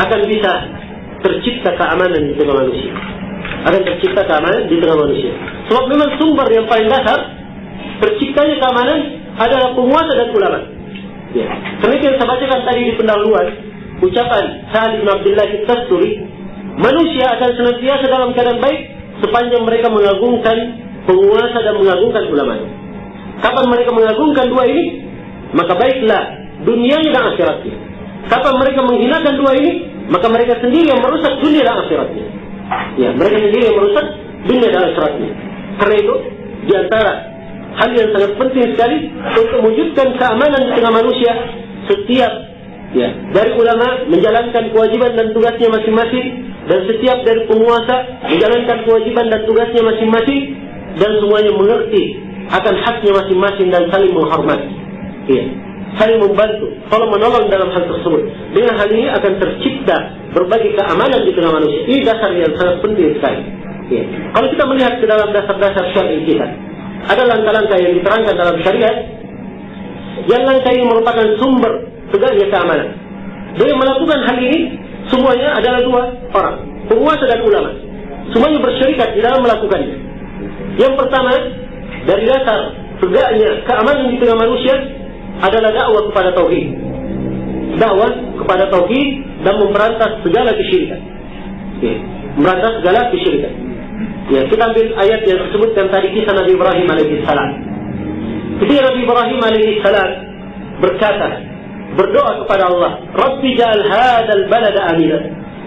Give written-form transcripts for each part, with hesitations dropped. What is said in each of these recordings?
akan bisa tercipta keamanan di tengah manusia. Akan tercipta keamanan di tengah manusia. Sebab memang sumber yang paling dasar terciptanya keamanan adalah penguasa dan ulama. Ya. Seperti yang saya bacakan tadi di pendahuluan, ucapan Sa'ad bin Abdullah At-Tasturi, manusia akan senantiasa dalam keadaan baik sepanjang mereka mengagungkan penguasa dan mengagungkan ulama. Kapan mereka mengagungkan dua ini, maka baiklah dunianya dan akhiratnya. Kapan mereka menghinakan dua ini, maka mereka sendiri yang merusak dunia dan akhiratnya. Ya, mereka sendiri yang merusak dunia dan akhiratnya. Karena itu, di antara hal yang sangat penting sekali untuk mewujudkan keamanan di tengah manusia, setiap dari ulama menjalankan kewajiban dan tugasnya masing-masing, dan setiap dari penguasa menjalankan kewajiban dan tugasnya masing-masing, dan semuanya mengerti akan haknya masing-masing dan saling menghormati. Saling membantu, tolong menolong dalam hal tersebut. Dengan hal ini akan tercipta berbagai keamanan di tengah manusia. Ini dasar yang sangat penting sekali. Kalau kita melihat ke dalam dasar-dasar syar'i kita, ada langkah-langkah yang diterangkan dalam syariat, yang langkah ini merupakan sumber tegaknya keamanan. Dan yang melakukan hal ini semuanya adalah dua orang, penguasa dan ulama. Semuanya bersyarikat di dalam melakukannya. Yang pertama, dari dasar tegaknya keamanan di tengah manusia adalah dakwah kepada tauhid. Dakwah kepada tauhid dan memberantas segala kesyirikan. Memberantas segala kesyirikan. Kita ambil ayat yang disebutkan tadi, kisah Nabi Ibrahim alaihissalam. Ketika Nabi Ibrahim alaihissalam berdoa kepada Allah, Rabbi ja'al hadzal balada amina.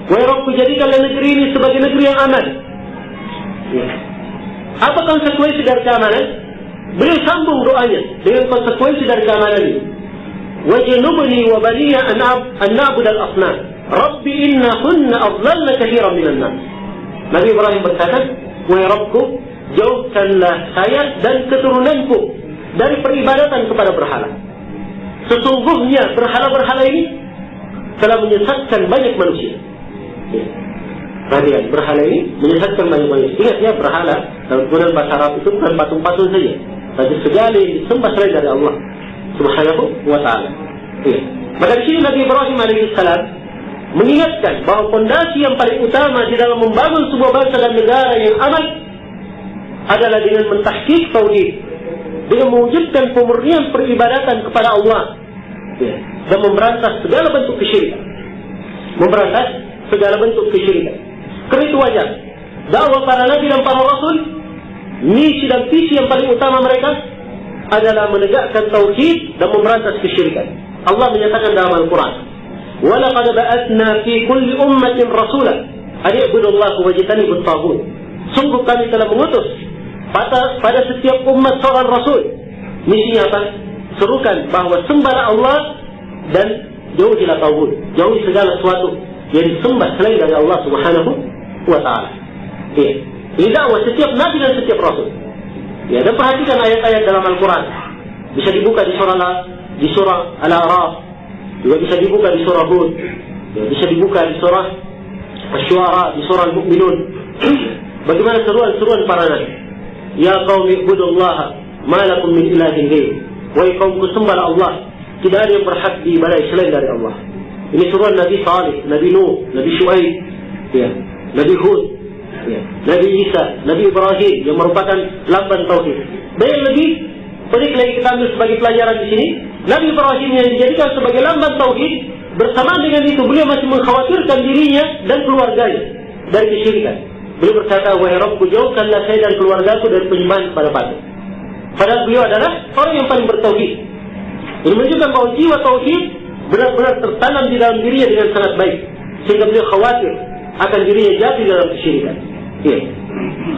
Wahai Rabbku, jadikanlah negeri ini sebagai negeri yang aman. Apa konsekuensi dari keamanan? Beliau sambung doanya dengan konsekuensi dari keamanan ini. Wajnubni wa baniya an na'bud al-asnam. Rabbi innahunna adlalna katsiran minan nas. Nabi Ibrahim berkata, wahai Rabbku, jauhkanlah saya dan keturunanku dari peribadatan kepada berhala. Sesungguhnya berhala-berhala ini telah menyesatkan banyak manusia. Perhatikan, berhala ini menyesatkan banyak manusia. Ingat ya, berhala dalam penggunaan bahasa Arab itu bukan patung-patung saja, tapi segala yang disembah selain dari Allah Subhanahu wa ta'ala. Maka di sini Nabi Ibrahim alaihissalam mengingatkan bahawa fondasi yang paling utama di dalam membangun sebuah bangsa dan negara yang aman adalah dengan mentahqiq tauhid, dengan mewujudkan pemurnian peribadatan kepada Allah, dan memberantas segala bentuk kesyirikan. Memberantas segala bentuk kesyirikan. Karena itu wajar dakwah para nabi dan para rasul, misi dan visi yang paling utama mereka adalah menegakkan tauhid dan memberantas kesyirikan. Allah menyatakan dalam Al-Quran, وَلَقَدْ بَعَثْنَا فِي كُلِّ أُمَّةٍ رَسُولًا أَنِ اعْبُدُوا اللَّهَ وَاجْتَنِبُوا الطَّاغُوتَ. Sungguh kami telah mengutus pada setiap umat seorang rasul. Misinya apa? Serukan bahawa sembahlah Allah dan jauhilah tauhid, jauhi segala sesuatu yang disembah selain dari Allah Subhanahu wa ta'ala. Ini dakwah setiap nabi dan setiap rasul. Dan perhatikan ayat-ayat dalam Al-Quran. Bisa dibuka di surah Al-A'raf, juga bisa dibuka di surah Hud, bisa dibuka di surah Asy-Syu'ara, di surah Al-Mu'minun. Bagaimana seruan-seruan para nabi? Ya qaumi ibudullaha ma lakum min ilahin ghairuh. Wahai kaumku, sembahlah Allah, tidak ada yang berhak diibadai selain dari Allah. Ini seruan Nabi Salih, Nabi Nuh, Nabi Syuaib, Nabi Hud, Nabi Isa, Nabi Ibrahim, yang merupakan lambang tauhid. Dan yang lebih pelik lagi kita ambil sebagai pelajaran di sini, Nabi Ibrahim yang dijadikan sebagai lambang tauhid, bersamaan dengan itu beliau masih mengkhawatirkan dirinya dan keluarganya dari kesyirikan. Beliau berkata, wahai Rabbku, jauhkanlah saya dan keluargaku dari penyembahan kepada patung. Padahal beliau adalah orang yang paling bertauhid. Ini menunjukkan bahawa jiwa tauhid benar-benar tertanam di dalam dirinya dengan sangat baik, sehingga beliau khawatir akan dirinya jatuh di dalam kesyirikan.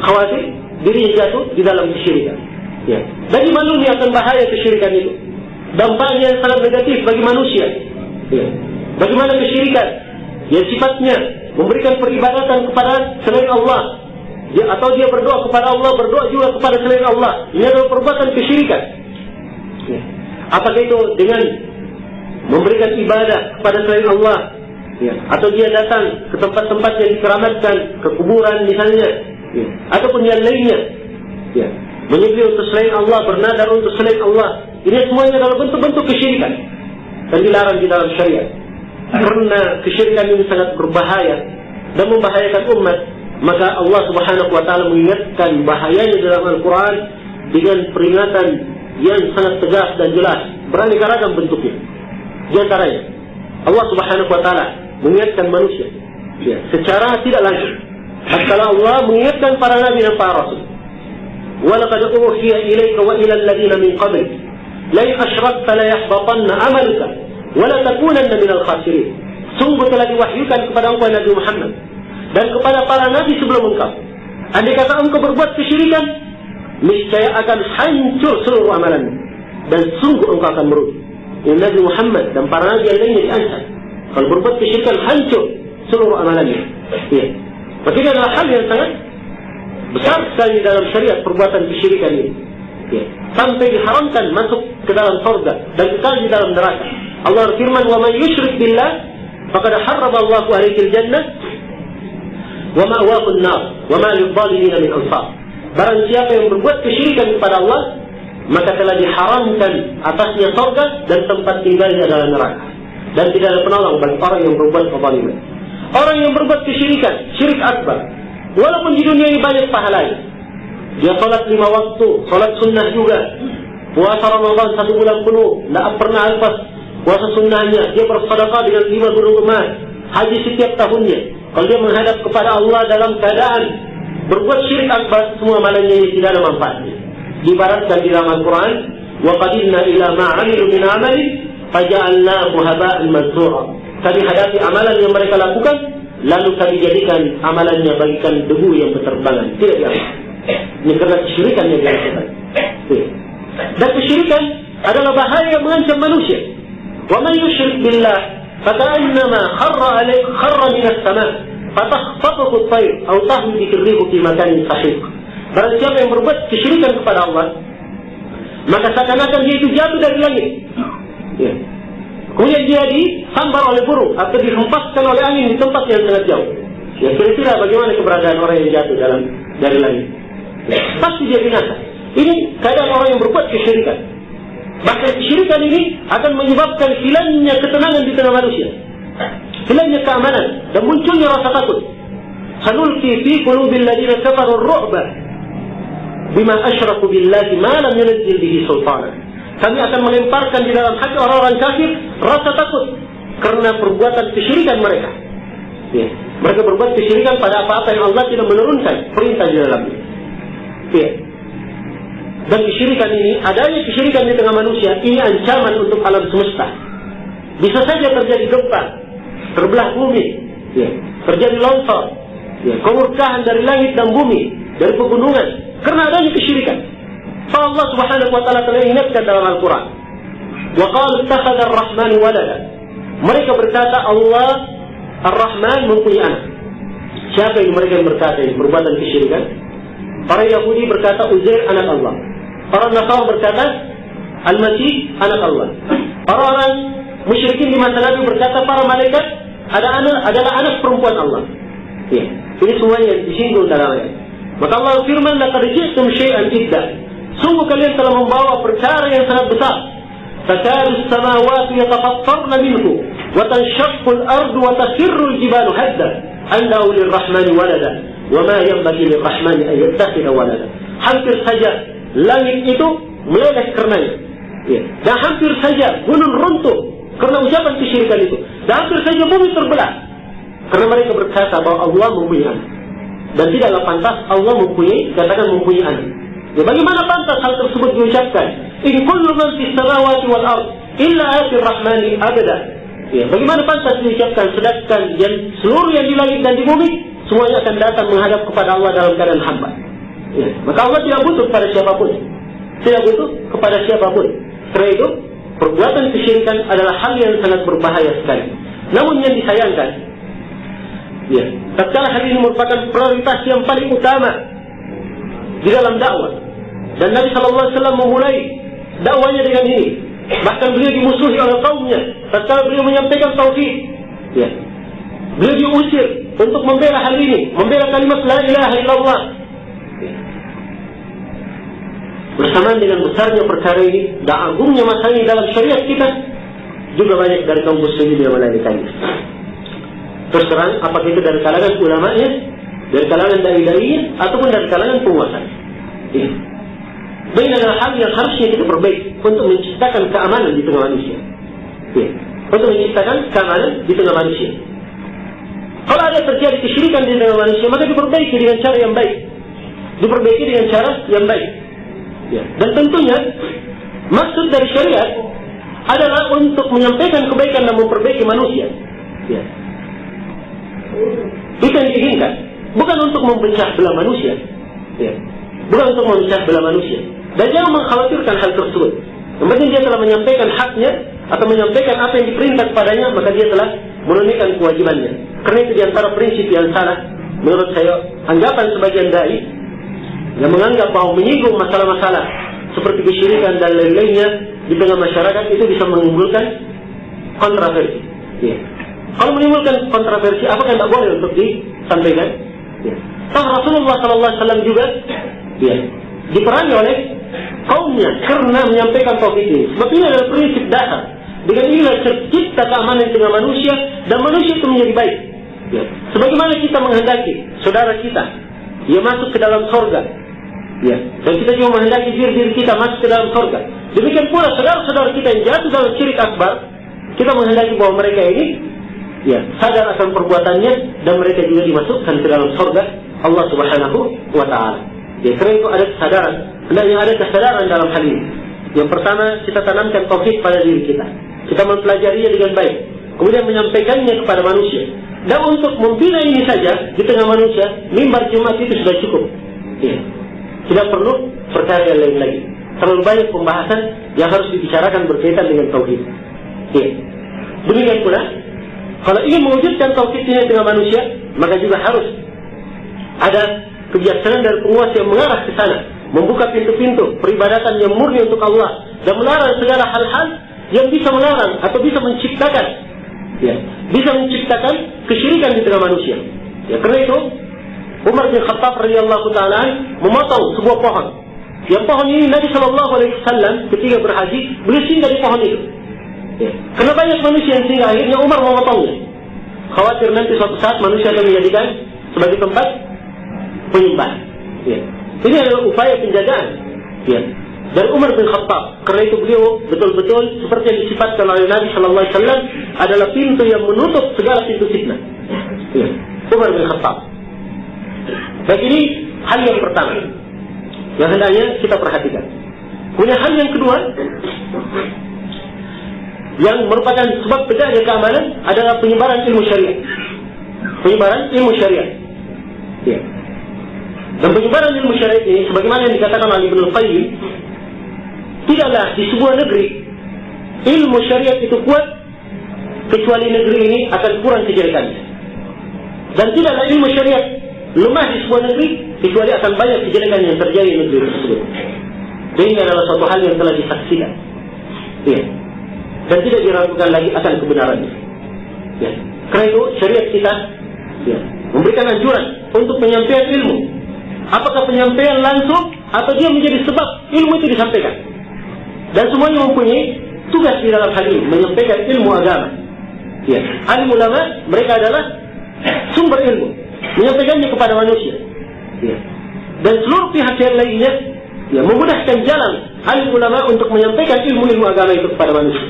Khawatir dirinya jatuh di dalam kesyirikan. Bagi manusia akan bahaya kesyirikan itu. Dampaknya yang sangat negatif bagi manusia. Bagaimana kesyirikan yang sifatnya memberikan peribadatan kepada selain Allah, atau dia berdoa kepada Allah, berdoa juga kepada selain Allah. Ini adalah perbuatan kesyirikan. Apakah itu dengan memberikan ibadah kepada selain Allah, atau dia datang ke tempat-tempat yang dikeramatkan, ke kuburan misalnya, ataupun yang lainnya, menyembelih untuk selain Allah, bernadar untuk selain Allah. Ini semuanya adalah bentuk-bentuk kesyirikan dan dilarang di dalam syariat. karena kesyirikan ini sangat berbahaya dan membahayakan umat, maka Allah Subhanahu wa taala mengingatkan bahayanya dalam Al-Quran dengan peringatan yang sangat tegas dan jelas, beraneka ragam bentuknya. Di antaranya Allah Subhanahu wa taala mengingatkan manusia secara tidak langsung. Tatkala Allah mengingatkan para nabi dan para rasul, "Walaqad uhiya ilayka wa ila alladziina min qablik la in asyrakta la yahbatanna 'amaluka wa la takunanna minal khasirin." Sungguh telah diwahyukan kepada engkau Nabi Muhammad dan kepada para nabi sebelum engkau, andai kata engkau berbuat kesyirikan, niscaya akan hancur seluruh amalanmu dan sungguh engkau akan merugi. Ini Nabi Muhammad dan para nabi yang lainnya diancam kalau berbuat kesyirikan hancur seluruh amalannya. Berarti ini adalah hal yang sangat besar sekali dalam syariat perbuatan kesyirikan ini. Sampai diharamkan masuk ke dalam surga dan kekal di dalam neraka. Allah berfirman, "Wa man yusyrik billah faqad harrama Allahu 'alaihi al-jannah wa ma'wahu an-nar wa ma lidh-dhalimin min ansar." Barang siapa yang berbuat kesyirikan kepada Allah, maka telah diharamkan atasnya surga dan tempat tinggalnya adalah neraka. Dan tidak ada penolong bagi orang yang berbuat kezaliman. Orang yang berbuat kesyirikan, syirik akbar, walaupun di dunia ini banyak pahalanya, dia salat 5 waktu, salat sunnah juga, puasa Ramadan 1 bulan penuh, tidak pernah lepas puasa sunnahnya, dia bersedekah dengan 5 gunung emas, haji setiap tahunnya. Kalau dia menghadap kepada Allah dalam keadaan berbuat syirik akbar, semua amalannya ini tidak ada manfaatnya. Diibaratkan di dalam Al-Quran, "Wa qadimna ila ma 'amilu min 'amali faja'alnahu haba'an mansura." Kami hadapi amalan yang mereka lakukan, lalu kami jadikan amalannya bagikan debu yang berterbangan, tidak diamal. Ini karena kesyirikan yang dilakukan. Dan kesyirikan adalah bahaya yang mengancam manusia. Wa man yusyrik billah faka'annama kharra minas sama' fatakhtafuhu at-tayr aw tahwi bihi ar-rih fi makanin sahiq. Barang siapa yang berbuat kesyirikan kepada Allah, maka seakan-akan dia itu jatuh dari langit. Kemudian dia disambar oleh burung atau dihempaskan oleh angin di tempat yang sangat jauh. Kira-kira bagaimana keberadaan orang yang jatuh dari langit? Pasti dia binasa. Ini keadaan orang yang berbuat kesyirikan. Bahkan kesyirikan ini akan menyebabkan hilangnya ketenangan di tengah manusia, hilangnya keamanan dan munculnya rasa takut. Sanulqi fi qulubil ladzina kafaru ar-ru'ba bima asyraku billahi ma lam yunzil bihi sultanan. Kami akan melemparkan di dalam hati orang-orang kafir rasa takut karena perbuatan kesyirikan mereka. Mereka berbuat kesyirikan pada apa-apa yang Allah tidak menurunkan perintah di dalamnya. Dan kesyirikan ini, adanya kesyirikan di tengah manusia, ini ancaman untuk alam semesta. Bisa saja terjadi gempa, terbelah bumi, terjadi longsor, kemurkaan dari langit dan bumi, dari pegunungan, karena adanya kesyirikan. Allah Subhanahu wa taala telah ingatkan dalam Al-Quran, "Wa qalu ittakhadha ar-rahman walada." Mereka berkata Allah Ar-Rahman mempunyai anak. Siapa yang mereka berkata ini? Perbuatan kesyirikan. Para Yahudi berkata Uzair anak Allah. Para Nasara berkata Al-Masih anak Allah. Orang-orang musyrikin di masa Nabi berkata para malaikat adalah anak perempuan Allah. Ini semuanya disinggung dalam ayat. Maka Allah firman, "Laqad ji'tum syai'an idda." Sungguh kalian telah membawa perkara yang sangat besar. Takadu as-samawati yatafattarna minhu wa tanshaqqu al-ardu wa takhirru al-jibalu hadda an da'u lir-rahmani walada wa ma yanbaghi lir-rahmani an yattakhidha walada. Hampir saja langit itu meleleh karenanya. Dan hampir saja gunung runtuh karena ucapan kesyirikan itu. Dan hampir saja bumi terbelah karena mereka berkata bahwa Allah mempunyai anak. Dan tidaklah pantas Allah katakan mempunyai anak. Bagaimana pantas hal tersebut diucapkan? In kullu man fis samawati wal ard illa atir rahmani abada. Bagaimana pantas diucapkan sedangkan seluruh yang di langit dan di bumi semuanya akan datang menghadap kepada Allah dalam keadaan hamba. Maka Allah tidak butuh kepada siapapun. Tidak butuh kepada siapapun. Karena itu, perbuatan kesyirikan adalah hal yang sangat berbahaya sekali. Namun yang disayangkan, tatkala hal ini merupakan prioritas yang paling utama di dalam dakwah. Dan Nabi SAW memulai dakwanya dengan ini. Bahkan beliau dimusuhi oleh kaumnya tatkala beliau menyampaikan tauhid. Beliau diusir untuk membela hal ini, membela kalimat la ilaha illallah. Bersamaan dengan besarnya perkara ini dan agungnya masalah ini dalam syariat kita, juga banyak dari kaum muslimin yang menanyakannya. Terus terang, apakah itu dari kalangan ulamanya, dari kalangan dai-dainya, ataupun dari kalangan penguasa. Ini adalah hal yang harusnya kita perbaiki untuk menciptakan keamanan di tengah manusia. Ya. Untuk menciptakan keamanan di tengah manusia. Kalau ada terjadi kesyirikan di tengah manusia, maka diperbaiki dengan cara yang baik. Diperbaiki dengan cara yang baik. Ya. Dan tentunya maksud dari syariat adalah untuk menyampaikan kebaikan dan memperbaiki manusia. Ya. Itu yang diinginkan, bukan untuk memecah belah manusia. Ya. Bukan untuk memecah belah manusia. Dan jangan mengkhawatirkan hal tersebut. Yang penting dia telah menyampaikan haknya atau menyampaikan apa yang diperintah kepadanya, maka dia telah menunaikan kewajibannya. Karena itu diantara prinsip yang salah menurut saya, anggapan sebagian dai yang menganggap bahwa menyinggung masalah-masalah seperti kesyirikan dan lain-lainnya di tengah masyarakat itu bisa menimbulkan kontroversi. Ya. Kalau menimbulkan kontroversi, apakah tidak boleh untuk disampaikan? Ya. Rasulullah SAW juga ya, diperangi oleh kaumnya karena menyampaikan tauhid ini. Sebab ini adalah prinsip dasar. Dengan inilah tercipta keamanan di tengah manusia dan manusia itu menjadi baik. Ya. Sebagaimana kita menghendaki saudara kita ia masuk ke dalam surga. Ya. Dan kita juga menghendaki diri kita masuk ke dalam surga. Demikian pula saudara-saudara kita yang jatuh dalam syirik akbar, kita menghendaki bahwa mereka ini ya, sadar akan perbuatannya dan mereka juga dimasukkan ke dalam surga Allah Subhanahu wa taala. Ya, karena itu ada kesadaran. Hendaknya ada kesadaran dalam hal ini. Yang pertama, kita tanamkan tauhid pada diri kita. Kita mempelajarinya dengan baik. Kemudian menyampaikannya kepada manusia. Dan untuk membina ini saja di tengah manusia, mimbar Jumat itu sudah cukup. Ya. Tidak perlu perkara yang lain lagi. Terlalu banyak pembahasan yang harus dibicarakan berkaitan dengan tauhid. Ya. Demikian pula, kalau ingin mewujudkan tauhid ini di tengah manusia, maka juga harus ada kebijaksanaan dari penguasa yang mengarah ke sana, membuka pintu-pintu peribadatan yang murni untuk Allah dan melarang segala hal-hal yang bisa melarang atau bisa menciptakan, ya, bisa menciptakan kesyirikan di tengah manusia. Ya, karena itu Umar bin Khattab radhiyallahu taala memotong sebuah pohon. Yang pohon ini Nabi Shallallahu Alaihi Wasallam ketika berhaji beliau singgah di pohon itu. Ya. Karena banyak manusia yang singgah, akhirnya Umar memotongnya. Khawatir nanti suatu saat manusia akan menjadikan sebagai tempat penyembahan. Ya. Ini adalah upaya penjagaan. Ya. Dari Umar bin Khattab. Karena itu beliau betul-betul seperti yang disifatkan oleh Nabi Shallallahu Alaihi Wasallam adalah pintu yang menutup segala pintu fitnah. Ya. Umar bin Khattab. Baik, ini hal yang pertama yang hendaknya kita perhatikan. Kemudian hal yang kedua yang merupakan sebab tegaknya keamanan adalah penyebaran ilmu syariat. Penyebaran ilmu syariat. Ya. Dan penyebaran ilmu syariat ini, sebagaimana yang dikatakan oleh Ibnu Qayyim, tidaklah di sebuah negeri ilmu syariat itu kuat kecuali negeri ini akan kurang kejelekannya. Dan tidaklah ilmu syariat lemah di sebuah negeri kecuali akan banyak kejelekan yang terjadi di negeri tersebut. Dan ini adalah suatu hal yang telah disaksikan. Ya. Dan tidak diragukan lagi akan kebenarannya. Ya. Karena itu syariat kita ya, memberikan anjuran untuk penyampaian ilmu. Apakah penyampaian langsung atau dia menjadi sebab ilmu itu disampaikan. Dan semuanya mempunyai tugas di dalam hal ini, menyampaikan ilmu agama. Ya. Alim ulama mereka adalah sumber ilmu, menyampaikannya kepada manusia. Ya. Dan seluruh pihak yang lainnya ya, memudahkan jalan alim ulama untuk menyampaikan ilmu-ilmu agama itu kepada manusia.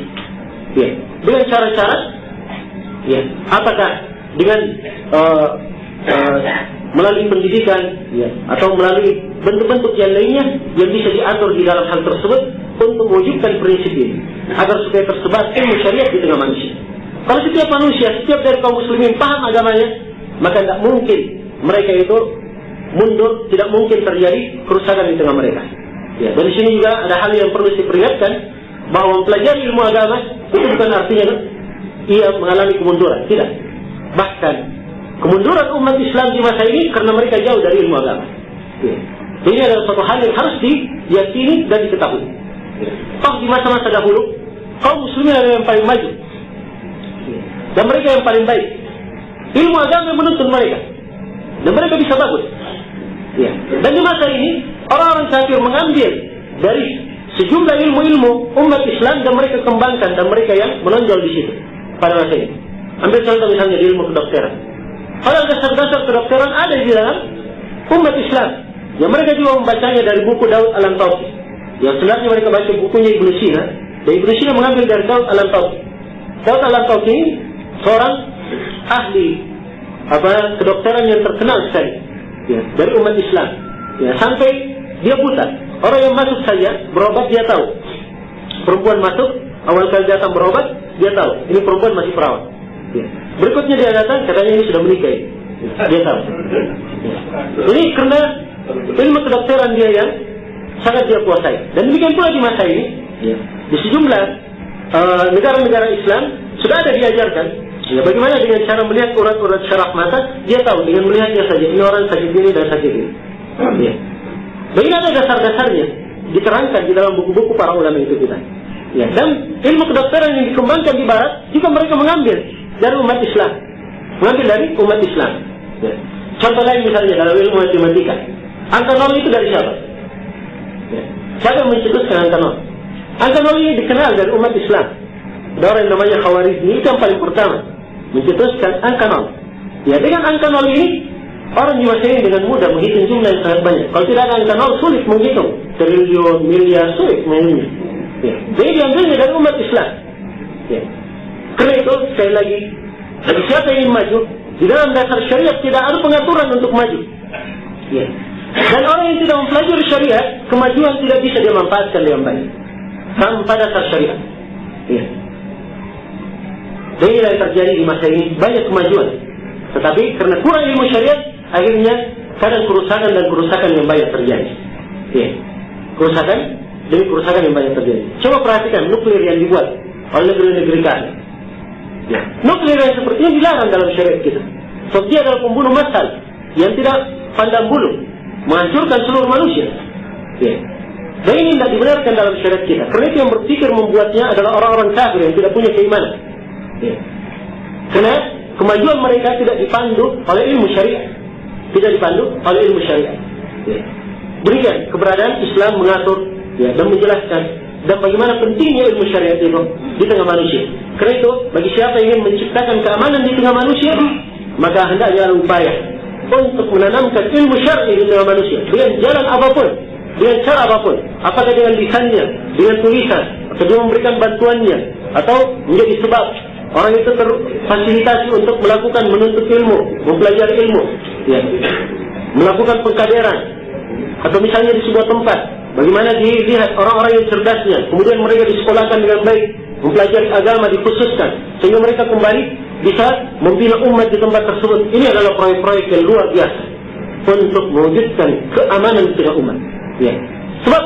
Ya. Dengan cara-cara ya, apakah dengan melalui pendidikan ya, atau melalui bentuk-bentuk yang lainnya yang bisa diatur di dalam hal tersebut untuk mewujudkan prinsip ini agar supaya tersebar ilmu syariat di tengah manusia. Kalau setiap manusia, setiap dari kaum muslimin paham agamanya, maka tidak mungkin mereka itu mundur, tidak mungkin terjadi kerusakan di tengah mereka. Ya, dan di sini juga ada hal yang perlu diperingatkan bahwa mempelajari ilmu agama itu bukan artinya ia mengalami kemunduran, tidak. Bahkan kemunduran umat Islam di masa ini karena mereka jauh dari ilmu agama. Ya. Ini adalah suatu hal yang harus diyakini dan diketahui. Ya. Toh di masa-masa dahulu kaum muslimin adalah yang paling maju. Ya. Dan mereka yang paling baik. Ilmu agama yang menuntun mereka. Dan mereka bisa bagus. Ya. Dan di masa ini orang-orang kafir mengambil dari sejumlah ilmu-ilmu umat Islam dan mereka kembangkan dan mereka yang menonjol di situ pada masa ini. Ambil contoh misalnya di ilmu kedokteran. Hal dasar-dasar kedokteran ada di dalam umat Islam. Yang mereka juga membacanya dari buku Daud Al-Antausi. Yang sebenarnya mereka baca bukunya Ibnu Sina. Dan Ibnu Sina mengambil dari Daud Al-Antausi. Daud Al-Antausi ini seorang ahli kedokteran yang terkenal sekali, ya, dari umat Islam. Ya, sampai dia buta. Orang yang masuk saja berobat dia tahu. Perempuan masuk awal kali datang berobat dia tahu ini perempuan masih perawat. Ya. Berikutnya dia datang katanya ini sudah menikah. Ya, dia tahu. Ya. Ini karena ilmu kedokteran dia yang sangat dia kuasai. Dan demikian pula di masa ini, ya, di sejumlah negara-negara Islam sudah ada diajarkan. Ya, bagaimana dengan cara melihat urat-urat syaraf mata, dia tahu dengan melihatnya saja ini orang sakit ini dan sakit ini. Ya. Dan ini ada dasar-dasarnya diterangkan di dalam buku-buku para ulama itu kita. Ya. Dan ilmu kedokteran yang dikembangkan di Barat juga mereka mengambil dari umat Islam, mengambil dari umat Islam. Ya. Contoh lain misalnya dalam ilmu matematika, angka 0 itu dari siapa? Ya. Siapa yang mencetuskan angka 0? Angka 0 ini dikenal dari umat Islam. Ada orang yang namanya Khawarizmi, itu yang paling pertama mencetuskan angka 0. Ya, dengan angka 0 ini orang di masa ini dengan mudah menghitung jumlah yang sangat banyak. Kalau tidak ada angka 0 sulit menghitung triliun, miliar, sulit menghitung. Ya. Jadi diambilnya dari umat Islam. Ya. Karena itu sekali lagi, bagi siapa yang ingin maju, di dalam dasar syariat tidak ada pengaturan untuk maju. Ya. Dan orang yang tidak mempelajari syariat, kemajuan tidak bisa dia manfaatkan dengan baik tanpa dasar syariat. Ya. Dan inilah yang terjadi di masa ini, banyak kemajuan. Tetapi karena kurang ilmu syariat, akhirnya kadang kerusakan dan kerusakan yang banyak terjadi. Ya. Kerusakan demi kerusakan yang banyak terjadi. Coba perhatikan nuklir yang dibuat oleh negeri-negeri kaya. Ya. Nuklir yang seperti ini dilarang dalam syariat kita. Sebab dia adalah pembunuh massal yang tidak pandang bulu, menghancurkan seluruh manusia. Ya. Dan ini tidak dibenarkan dalam syariat kita. Karena itu yang berpikir membuatnya adalah orang-orang kafir yang tidak punya keimanan. Ya. Karena kemajuan mereka tidak dipandu oleh ilmu syariat, tidak dipandu oleh ilmu syariat. Ya. Berikan keberadaan Islam mengatur, ya, dan menjelaskan dan bagaimana pentingnya ilmu syariat itu di tengah manusia. Karena itu bagi siapa yang ingin menciptakan keamanan di tengah manusia, maka hendaknya ada upaya untuk menanamkan ilmu syar'i di tengah manusia dengan jalan apapun, dengan cara apapun, apakah dengan lisannya, dengan tulisan, atau dia memberikan bantuannya, atau menjadi sebab orang itu terfasilitasi untuk melakukan menuntut ilmu, mempelajari ilmu, ya, melakukan pengkaderan, atau misalnya di sebuah tempat, bagaimana dilihat orang-orang yang cerdasnya, kemudian mereka disekolahkan dengan baik, mempelajari agama dikhususkan, sehingga mereka kembali bisa membina umat di tempat tersebut. Ini adalah proyek-proyek yang luar biasa untuk mewujudkan keamanan di tengah umat. Ya. Sebab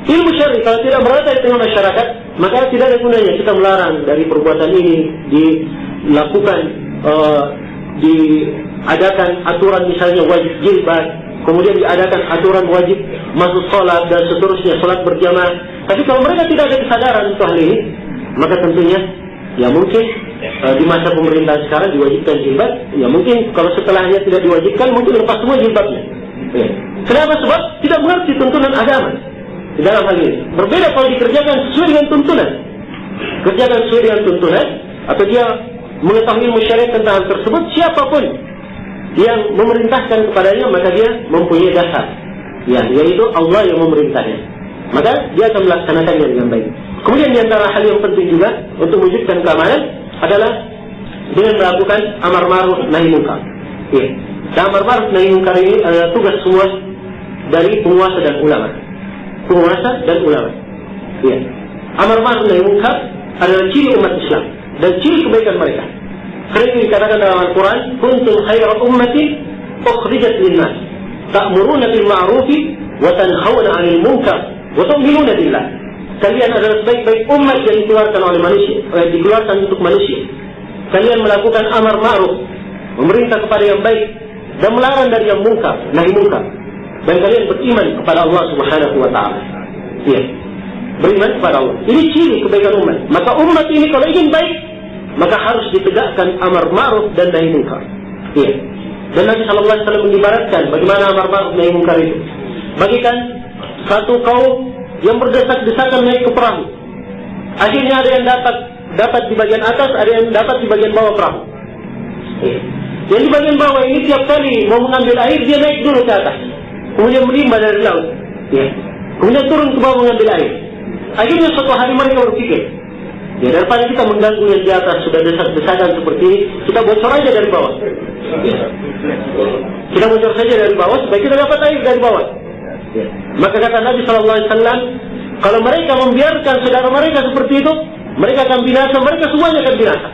ilmu syar'i kalau tidak merata di tengah masyarakat, maka tidak ada gunanya kita melarang dari perbuatan ini dilakukan, diadakan aturan misalnya wajib jilbab, kemudian diadakan aturan wajib masuk sholat dan seterusnya, sholat berjamaah. Tapi kalau mereka tidak ada kesadaran untuk hal ini, maka tentunya ya mungkin di masa pemerintahan sekarang diwajibkan jilbab, ya mungkin kalau setelahnya tidak diwajibkan, mungkin lepas semua jilbabnya. Ya. Kenapa? Sebab tidak mengerti tuntunan agama di dalam hal ini. Berbeda kalau dikerjakan sesuai dengan tuntunan, kerjakan sesuai dengan tuntunan, atau dia mengetahui ilmu syariat tentang hal tersebut, siapapun yang memerintahkan kepadanya, maka dia mempunyai dasar, ya, yaitu Allah yang memerintahnya, maka dia akan melaksanakannya dengan baik. Kemudian di antara hal yang penting juga untuk mewujudkan keamanan adalah dengan melakukan amar ma'ruf nahi munkar. Ya. Dan amar ma'ruf nahi munkar ini adalah tugas semua dari penguasa dan ulama. Penguasa dan ulama. Ya. Amar ma'ruf nahi munkar adalah ciri umat Islam dan ciri kebaikan mereka. Karena itu dikatakan dalam Al-Quran, kuntum khairal ummati ukhrijat lin-nas ta'muruna bil ma'rufi wa tanhauna 'anil munkar wa tu'minuna billah. Kalian adalah sebaik-baik umat yang dikeluarkan oleh manusia, dikeluarkan untuk manusia. Kalian melakukan amar ma'ruf, memerintah kepada yang baik dan melarang dari yang munkar, nahi munkar. Dan kalian beriman kepada Allah Subhanahu wa taala. Ya. Beriman kepada Allah. Ini ciri kebaikan umat. Maka umat ini kalau ingin baik, maka harus ditegakkan amar ma'ruf dan nahi munkar. Ya. Dan Nabi sallallahu alaihi wasallam mengibaratkan bagaimana amar ma'ruf nahi munkar itu. Bagikan satu kaum yang berdesak-desakan naik ke perahu. Akhirnya ada yang dapat di bagian atas, ada yang dapat di bagian bawah perahu. Yang di bagian bawah ini tiap kali mau mengambil air, dia naik dulu ke atas, kemudian menimba dari laut, kemudian turun ke bawah mengambil air. Akhirnya suatu hari mereka berpikir, daripada kita mengganggu yang di atas sudah desak-desakan seperti ini, kita bocor aja dari bawah. Kita bocor saja dari bawah supaya kita dapat air dari bawah. Maka kata Nabi SAW, kalau mereka membiarkan saudara mereka seperti itu, mereka akan binasa, mereka semuanya akan binasa.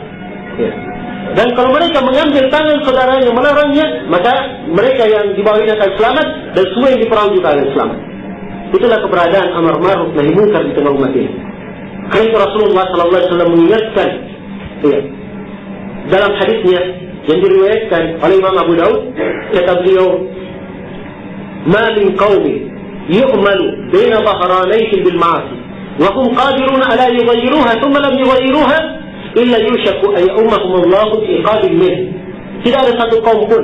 Dan kalau mereka mengambil tangan saudaranya melarangnya, maka mereka yang di bawah ini akan selamat, dan semua yang di perahu juga akan selamat. Itulah keberadaan amar ma'ruf nahi munkar di tengah umat ini. Karena itu Rasulullah SAW mengingatkan, dalam hadisnya yang diriwayatkan oleh Imam Abu Daud, kata beliau, "Ma min qaumin yu'malu baina dhahranayhim bil ma'asi wa hum qadirun ala yughayyiruha thumma lam yughayyiruha illa yushaku ay ummahumullahu bi iqabil min." Tidak ada satu kaum pun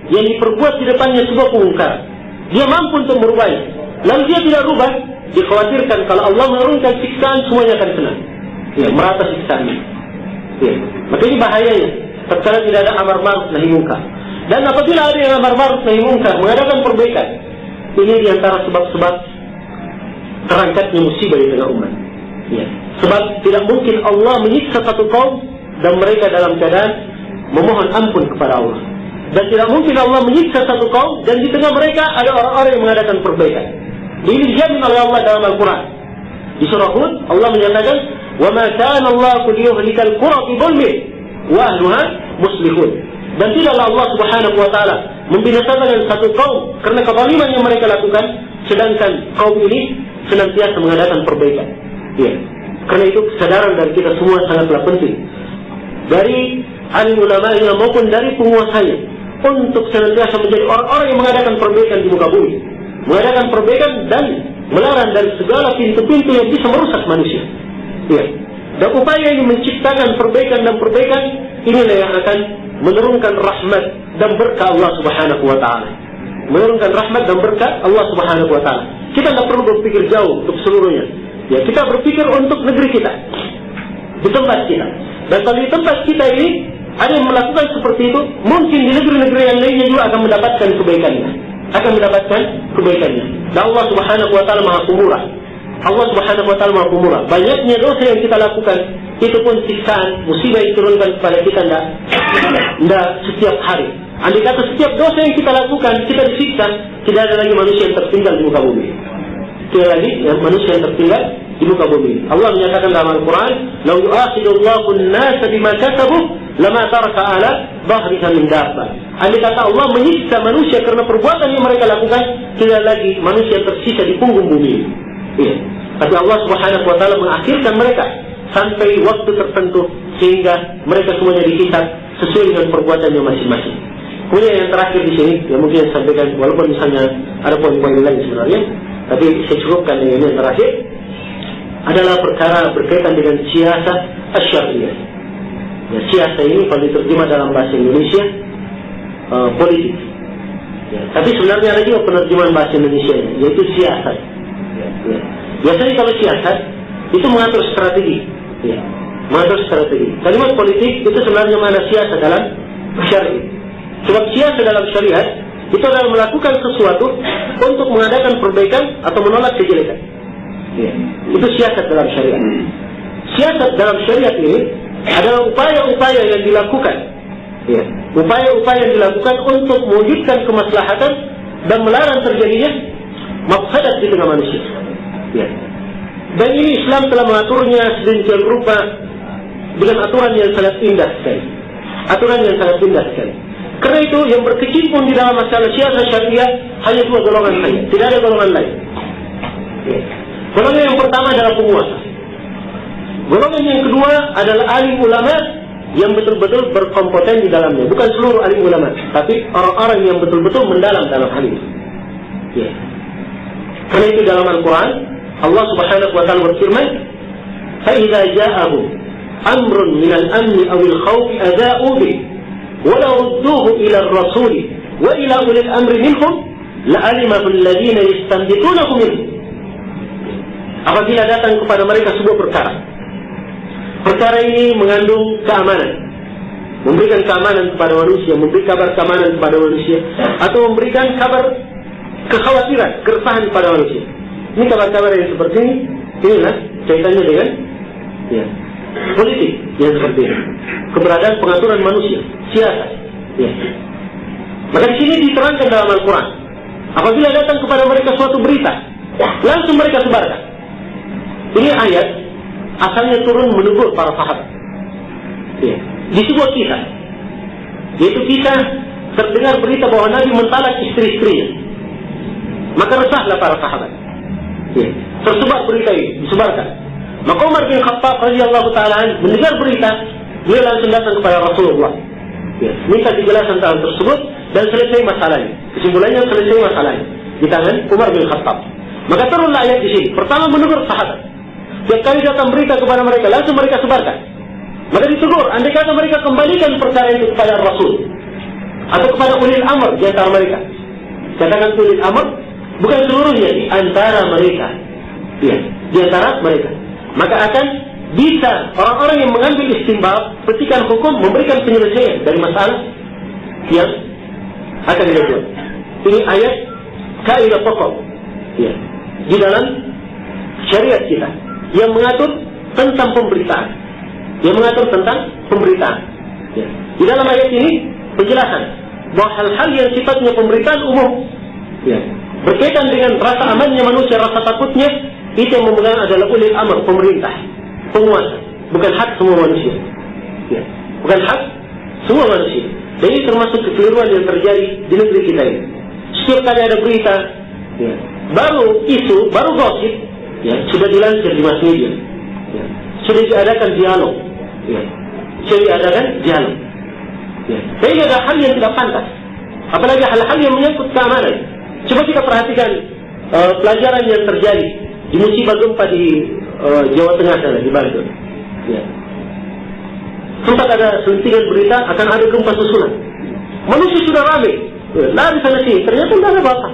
yang diperbuat di depannya sebuah kemungkaran, dia mampu untuk merubahnya, lalu dia tidak rubah, dikhawatirkan kalau Allah menurunkan siksaan, semuanya akan kena, merata siksaannya. Maka ini bahayanya tatkala tidak ada amar ma'ruf nahi munkar. Dan apabila ada yang amar ma'ruf nahi munkar, mengadakan perbaikan, ini diantara sebab-sebab terangkatnya musibah di tengah umat. Sebab tidak mungkin Allah menyiksa satu kaum dan mereka dalam keadaan memohon ampun kepada Allah. Dan tidak mungkin Allah menyiksa satu kaum dan di tengah mereka ada orang-orang yang mengadakan perbaikan. Ini dijamin oleh Allah dalam Al-Quran. Di surah Hud, Allah menyatakan, وَمَا كَانَ اللَّهُ لِيُهْلِكَ الْقُرَى بِظُلْمِهِ وَأَهْلُهَا مُصْلِحُونَ. Dan tidaklah Allah Subhanahu wa taala membinasakan satu kaum karena kezaliman yang mereka lakukan, sedangkan kaum ini senantiasa mengadakan perbaikan. Karena itu kesadaran dari kita semua sangatlah penting, dari alim ulamanya maupun dari penguasanya, untuk senantiasa menjadi orang-orang yang mengadakan perbaikan di muka bumi, mengadakan perbaikan dan melarang dari segala pintu-pintu yang bisa merusak manusia. Dan upaya ini menciptakan perbaikan dan perbaikan, inilah yang akan menurunkan rahmat dan berkah Allah Subhanahu wa taala. Menurunkan rahmat dan berkah Allah Subhanahu wa taala. Kita tidak perlu berpikir jauh untuk seluruhnya. Kita berpikir untuk negeri kita, di tempat kita. Dan kalau di tempat kita ini ada yang melakukan seperti itu, mungkin di negeri-negeri yang lainnya juga akan mendapatkan kebaikannya. Dan Allah Subhanahu wa taala Maha Pemurah. Allah Subhanahu wa taala Maha Pemurah. Banyaknya dosa yang kita lakukan, itu pun siksaan, musibah yang diturunkan kepada kita tidak setiap hari. Andai kata setiap dosa yang kita lakukan kita disiksa, tidak ada lagi manusia yang tertinggal di muka bumi. Tidak lagi manusia yang tertinggal di muka bumi. Allah menyatakan dalam Al-Quran, "Lau yu'akhidullahu an-nasa bima kasabu, lama taraka ala dhahriha min dabbah." Andai kata Allah menyiksa manusia karena perbuatan yang mereka lakukan, tidak lagi manusia yang tersisa di punggung bumi. Tapi Allah Subhanahu wa taala mengakhirkan mereka sampai waktu tertentu sehingga mereka semuanya dihisab sesuai dengan perbuatannya masing-masing. Kemudian yang terakhir di sini, yang mungkin saya sampaikan, walaupun misalnya ada poin-poin lain sebenarnya, tapi saya cukupkan yang terakhir adalah perkara berkaitan dengan siasat asy-syar'iyyah. Siasat ini kalau diterjemah dalam bahasa Indonesia politik. Tapi sebenarnya ada juga penerjemahan bahasa Indonesia yaitu siasat. Biasanya kalau siasat itu mengatur strategi, mengatur strategi. Kalimat politik itu sebenarnya mana siasat dalam syar'i. Sebab siasat dalam syariat itu adalah melakukan sesuatu untuk mengadakan perbaikan atau menolak kejelekan. Itu siasat dalam syariat. Siasat dalam syariat ini adalah upaya-upaya yang dilakukan, upaya-upaya yang dilakukan untuk mewujudkan kemaslahatan dan melarang terjadinya mafsadat di tengah manusia. Dan ini Islam telah mengaturnya sedemikian rupa dengan aturan yang sangat indah sekali. Aturan yang sangat indah sekali. Karena itu yang berkecimpung di dalam masalah siasat syariah hanya dua golongan saja, tidak ada golongan lain. Golongan yang pertama adalah penguasa. Golongan yang kedua adalah alim ulama yang betul-betul berkompeten di dalamnya. Bukan seluruh alim ulama, tapi orang-orang yang betul-betul mendalam dalam hal ini. Karena itu dalam Al-Quran Allah Subhanahu wa taala berfirman, "Fa idza ja'ahum amrun min al-amn aw al-khawf adha'u bihi wa law rudduhu ila ar-rasul wa ila ulil amri minhum la'alimahu alladhina yastanbitunahu minhum." apabila datang kepada mereka sebuah perkara. Perkara ini mengandung keamanan, memberikan keamanan kepada manusia, memberi kabar keamanan kepada manusia, atau memberikan kabar kekhawatiran, keresahan kepada manusia. Ini kabar-kabar yang seperti ini, inilah kaitannya dengan politik yang seperti ini, keberadaan pengaturan manusia, siasat. Maka di sini diterangkan dalam Al-Quran, apabila datang kepada mereka suatu berita, langsung mereka sebarkan. Ini ayat asalnya turun menegur para sahabat. Di sebuah kisah, yaitu kisah terdengar berita bahwa Nabi mentalak istri-istrinya. Maka resahlah para sahabat. Tersebar berita ini, disebarkan. Maka Umar bin Khattab radhiyallahu ta'ala mendengar berita, dia langsung datang kepada Rasulullah, minta dijelasan hal tersebut dan selesai masalahnya. Kesimpulannya selesai masalahnya di tangan Umar bin Khattab. Maka turunlah ayat di sini. Pertama menegur sahabat. Setiap kali datang berita kepada mereka, langsung mereka sebarkan. Maka ditegur, andai kata mereka kembalikan perkara itu kepada Rasul atau kepada ulil amr di antara mereka. Katakan ulil amr bukan seluruhnya, di antara mereka. Di antara mereka. Maka akan bisa orang-orang yang mengambil istinbat, petikan hukum, memberikan penyelesaian dari masalah yang akan dilakukan. Ini ayat kaidah pokok di dalam syariat kita yang mengatur tentang pemberitaan. Yang mengatur tentang pemberitaan. Di dalam ayat ini penjelasan bahwa hal-hal yang sifatnya pemberitaan umum, berkaitan dengan rasa amannya manusia, rasa takutnya, itu yang memegang adalah ulil amr, pemerintah, penguasa, bukan hak semua manusia. Bukan hak semua manusia. Dan ini termasuk kekeliruan yang terjadi di negeri kita ini. Setiap kali ada berita, baru isu, baru gosip, sudah dilansir di mass media, sudah diadakan dialog, sudah diadakan dialog. Tapi ada hal yang tidak pantas, apalagi hal-hal yang menyangkut keamanan. Coba kita perhatikan pelajaran yang terjadi di musibah gempa di Jawa Tengah sana, di Banten. Sempat ada selentingan berita akan ada gempa susulan. Manusia sudah ramai, lari sana sini, ternyata tidak ada apa-apa.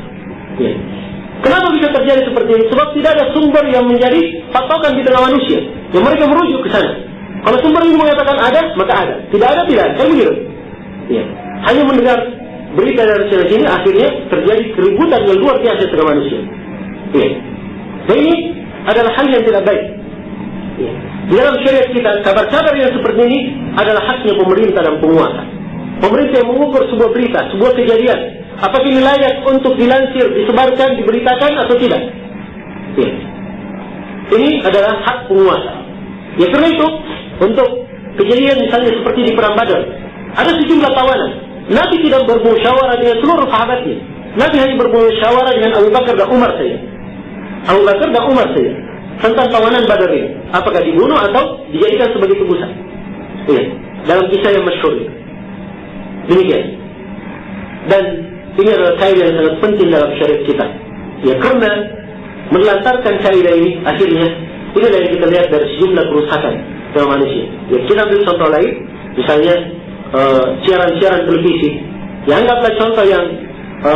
Kenapa bisa terjadi seperti ini? Sebab tidak ada sumber yang menjadi patokan di tengah manusia, yang mereka merujuk ke sana. Kalau sumber ini mengatakan ada, maka ada. Tidak ada, tidak ada. Kan begitu? Hanya mendengar berita dari sana sini, akhirnya terjadi keributan yang luar biasa di tengah manusia. Dan ini adalah hal yang tidak baik. Di dalam syariat kita, kabar-kabar yang seperti ini adalah haknya pemerintah dan penguasa. Pemerintah yang mengukur sebuah berita, sebuah kejadian, apakah ini layak untuk dilansir, disebarkan, diberitakan atau tidak. Ini adalah hak penguasa. Karena itu, untuk kejadian misalnya seperti di Perang Badar, ada sejumlah tawanan. Nabi tidak bermusyawarah dengan seluruh sahabatnya. Nabi hanya bermusyawarah dengan Abu Bakar dan Umar saja. Abu Bakar dan Umar saja tentang tawanan Badar ini, apakah dibunuh atau dijadikan sebagai tebusan. Dalam kisah yang masyhur. Demikian. Dan ini adalah kaidah yang sangat penting dalam syariat kita. Karena menelantarkan kaidah ini, akhirnya ini yang kita lihat dari sejumlah kerusakan dalam manusia. Kita ambil contoh lain, misalnya siaran-siaran televisi. Anggaplah contoh yang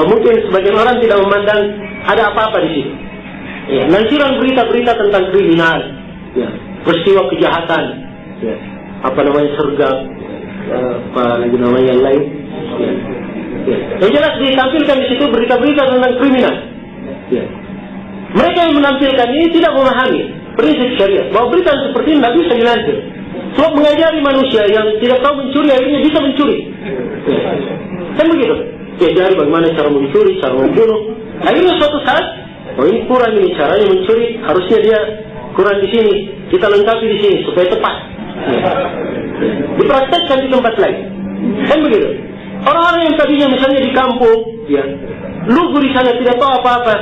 mungkin sebagian orang tidak memandang ada apa-apa di situ. Lansiran berita-berita tentang kriminal, peristiwa kejahatan, sergap, yang lain. Yang jelas ditampilkan di situ berita-berita tentang kriminal. Mereka yang menampilkan ini tidak memahami prinsip syariat bahwa berita seperti ini tidak bisa dilansir. Sebab mengajari manusia yang tidak tahu mencuri akhirnya bisa mencuri. Kan begitu? Diajari bagaimana cara mencuri, cara membunuh. Akhirnya suatu saat, ini kurang ini caranya mencuri, harusnya dia kurang di sini, kita lengkapi di sini supaya tepat. Dipraktekkan di tempat lain. Kan begitu? Orang-orang yang tadinya misalnya di kampung, lugu di sana tidak tahu apa-apa,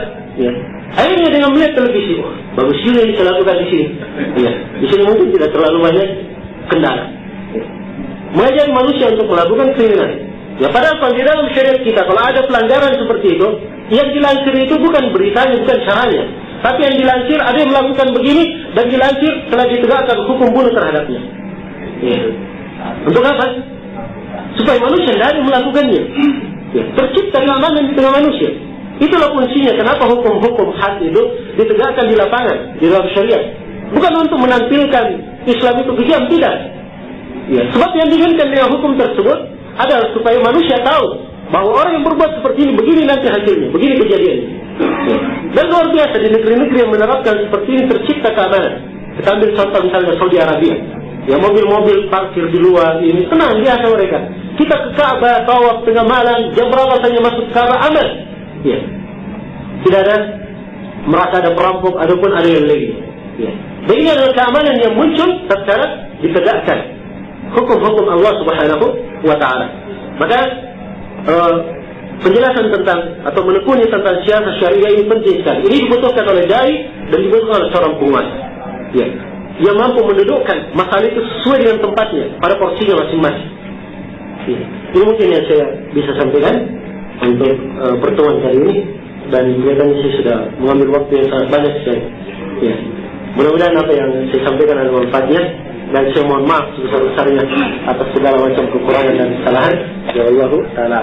akhirnya dengan melihat televisi, bagus juga yang saya lakukan di sini. Di sini mungkin tidak terlalu banyak kendala. Mengajari manusia untuk melakukan kriminal. Padahal kalau di dalam syariat kita, kalau ada pelanggaran seperti itu, yang dilansir itu bukan beritanya, bukan caranya, tapi yang dilansir ada yang melakukan begini dan dilansir telah ditegakkan hukum bunuh terhadapnya. Untuk apa? Supaya manusia tidak ada yang melakukannya. Tercipta keamanan di tengah manusia. Itulah fungsinya kenapa hukum-hukum had itu ditegakkan di lapangan, di dalam syariat. Bukan untuk menampilkan Islam itu kejam, tidak. Ya, sebab yang diinginkan dengan hukum tersebut adalah supaya manusia tahu bahwa orang yang berbuat seperti ini, begini nanti hasilnya, begini kejadiannya. Ya. Dan luar biasa di negeri-negeri yang menerapkan seperti ini tercipta keamanan. Kita ambil contoh misalnya Saudi Arabia. Ya, mobil-mobil parkir di luar ini tenang biasa mereka. Kita ke Ka'bah, tawaf tengah malam, jam berapa saja masuk Ka'bah, aman. Ya. Tidak ada merasa ada perampok ataupun ada yang lain. Ya. Dan ini adalah keamanan yang muncul secara ditegakkan hukum-hukum Allah Subhanahu wa Ta'ala. Maka penjelasan tentang atau menekuni tentang syiar syariah ini penting sekali. Ini dibutuhkan oleh dai dan dibutuhkan oleh seorang penguasa. Ya. Yang mampu mendudukkan masalah itu sesuai dengan tempatnya pada porsinya masing-masing. Ya. Ini mungkin yang saya bisa sampaikan untuk pertemuan kali ini, dan kelihatannya saya sudah mengambil waktu yang sangat banyak sekali. Ya. Mudah-mudahan apa yang saya sampaikan ada manfaatnya, dan saya mohon maaf sebesar-besarnya atas segala macam kekurangan dan kesalahan. Ya Allah Ta'ala.